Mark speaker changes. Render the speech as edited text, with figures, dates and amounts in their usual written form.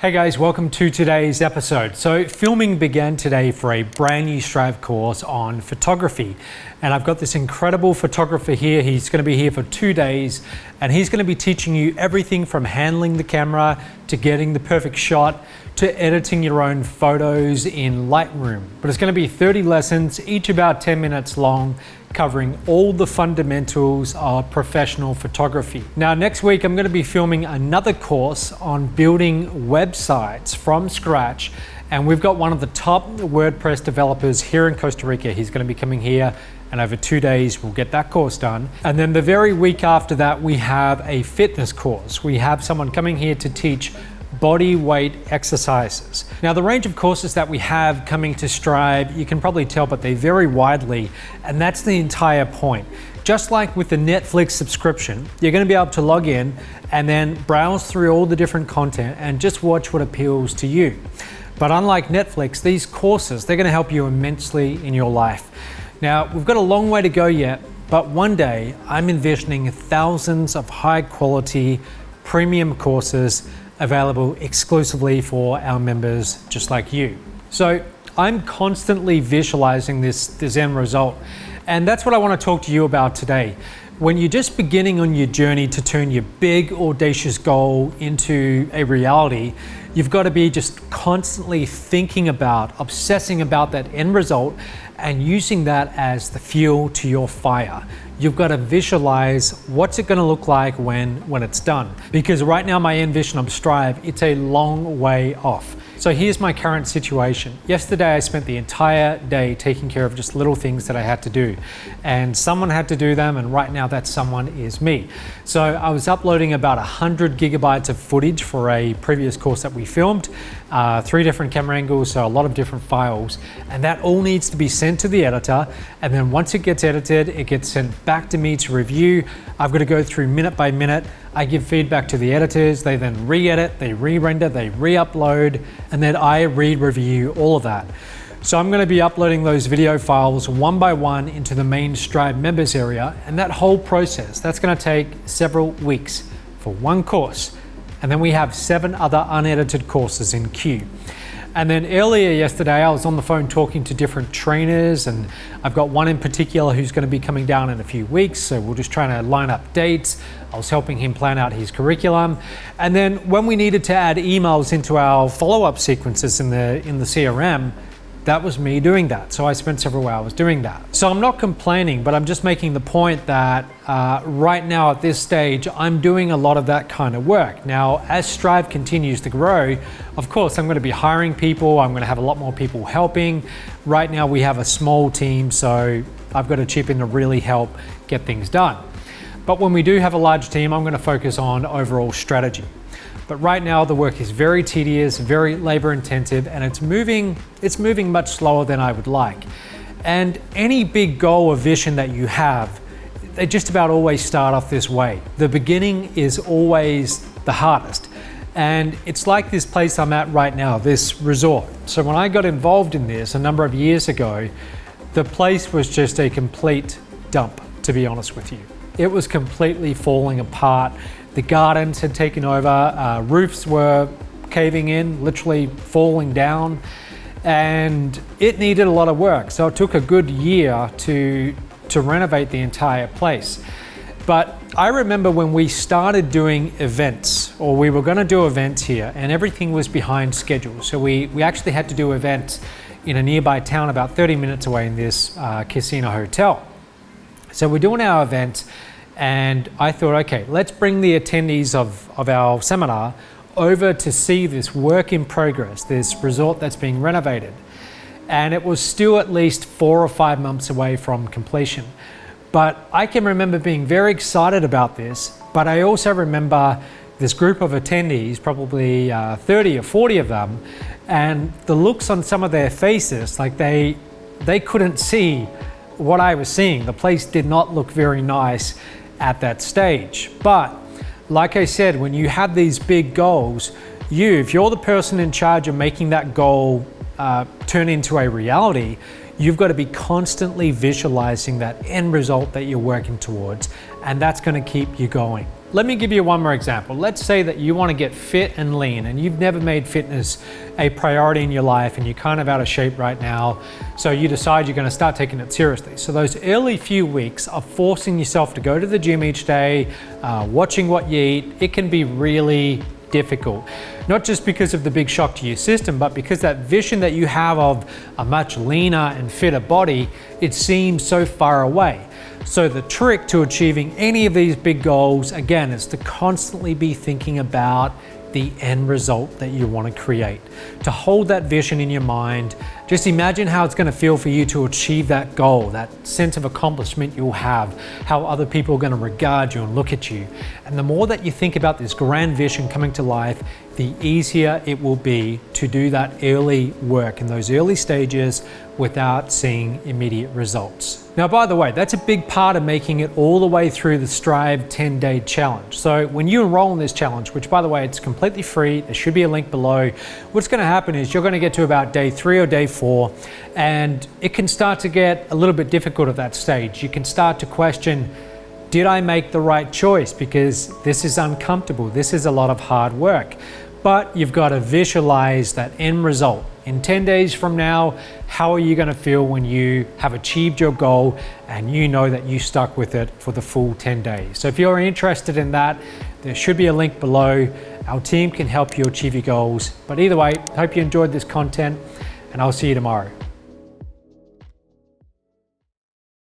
Speaker 1: Hey guys, welcome to today's episode. So filming began today for a brand new Strive course on photography. And I've got this incredible photographer here. He's going to be here for 2 days and he's going to be teaching you everything from handling the camera to getting the perfect shot to editing your own photos in Lightroom. But it's going to be 30 lessons, each about 10 minutes long, covering all the fundamentals of professional photography. Now, next week, I'm going to be filming another course on building websites from scratch. And we've got one of the top WordPress developers here in Costa Rica. He's going to be coming here and over 2 days, we'll get that course done. And then the very week after that, we have a fitness course. We have someone coming here to teach body weight exercises. Now, the range of courses that we have coming to Strive, you can probably tell, but they vary widely, and that's the entire point. Just like with the Netflix subscription, you're going to be able to log in and then browse through all the different content and just watch what appeals to you. But unlike Netflix, these courses, they're going to help you immensely in your life. Now, we've got a long way to go yet, but one day I'm envisioning thousands of high quality premium courses available exclusively for our members just like you. So I'm constantly visualizing this end result, and that's what I want to talk to you about today. When you're just beginning on your journey to turn your big audacious goal into a reality, you've got to be just constantly thinking about, obsessing about that end result and using that as the fuel to your fire. You've got to visualize what's it going to look like when it's done. Because right now my end vision of Strive, it's a long way off. So here's my current situation. Yesterday I spent the entire day taking care of just little things that I had to do. And someone had to do them, and right now that someone is me. So I was uploading about 100 gigabytes of footage for a previous course that we filmed, 3 different camera angles, so a lot of different files. And that all needs to be sent to the editor. And then once it gets edited, it gets sent back to me to review. I've got to go through minute by minute. I give feedback to the editors, they then re-edit, they re-render, they re-upload, and then I re-review all of that. So I'm going to be uploading those video files one by one into the main Strive members area, and that whole process, that's going to take several weeks for one course. And then we have 7 other unedited courses in queue. And then earlier yesterday, I was on the phone talking to different trainers, and I've got one in particular who's going to be coming down in a few weeks. So we're just trying to line up dates. I was helping him plan out his curriculum. And then when we needed to add emails into our follow-up sequences in the CRM, that was me doing that. So I spent several hours doing that. So I'm not complaining, but I'm just making the point that right now at this stage, I'm doing a lot of that kind of work. Now, as Strive continues to grow, of course, I'm going to be hiring people. I'm going to have a lot more people helping. Right now, we have a small team, so I've got to chip in to really help get things done. But when we do have a large team, I'm going to focus on overall strategy. But right now the work is very tedious, very labor intensive, and it's moving much slower than I would like. And any big goal or vision that you have, they just about always start off this way. The beginning is always the hardest. And it's like this place I'm at right now, this resort. So when I got involved in this a number of years ago, the place was just a complete dump, to be honest with you. It was completely falling apart. The gardens had taken over, roofs were caving in, literally falling down, and it needed a lot of work. So it took a good year to renovate the entire place. But I remember when we started doing events, or we were going to do events here, and everything was behind schedule. So we actually had to do events in a nearby town about 30 minutes away in this casino hotel. So we're doing our event, and I thought, okay, let's bring the attendees of our seminar over to see this work in progress, this resort that's being renovated. And it was still at least 4 or 5 months away from completion. But I can remember being very excited about this, but I also remember this group of attendees, probably 30 or 40 of them, and the looks on some of their faces, like they couldn't see what I was seeing. The place did not look very nice at that stage. But like I said, when you have these big goals, if you're the person in charge of making that goal turn into a reality, you've got to be constantly visualizing that end result that you're working towards, and that's going to keep you going. let me give you one more example. Let's say that you want to get fit and lean and you've never made fitness a priority in your life and you're kind of out of shape right now. So you decide you're going to start taking it seriously. So those early few weeks of forcing yourself to go to the gym each day, watching what you eat, it can be really difficult. Not just because of the big shock to your system, but because that vision that you have of a much leaner and fitter body, it seems so far away. So the trick to achieving any of these big goals, again, is to constantly be thinking about the end result that you want to create. To hold that vision in your mind, just imagine how it's going to feel for you to achieve that goal, that sense of accomplishment you'll have, how other people are going to regard you and look at you. And the more that you think about this grand vision coming to life, the easier it will be to do that early work in those early stages without seeing immediate results. Now, by the way, that's a big part of making it all the way through the Strive 10-day challenge. So when you enroll in this challenge, which by the way, it's completely free, there should be a link below, what's going to happen is you're going to get to about day 3 or day 4, and it can start to get a little bit difficult at that stage. You can start to question, did I make the right choice? Because this is uncomfortable. This is a lot of hard work. But you've got to visualize that end result. In 10 days from now, how are you going to feel when you have achieved your goal and you know that you stuck with it for the full 10 days? So if you're interested in that, there should be a link below. Our team can help you achieve your goals. But either way, I hope you enjoyed this content and I'll see you tomorrow.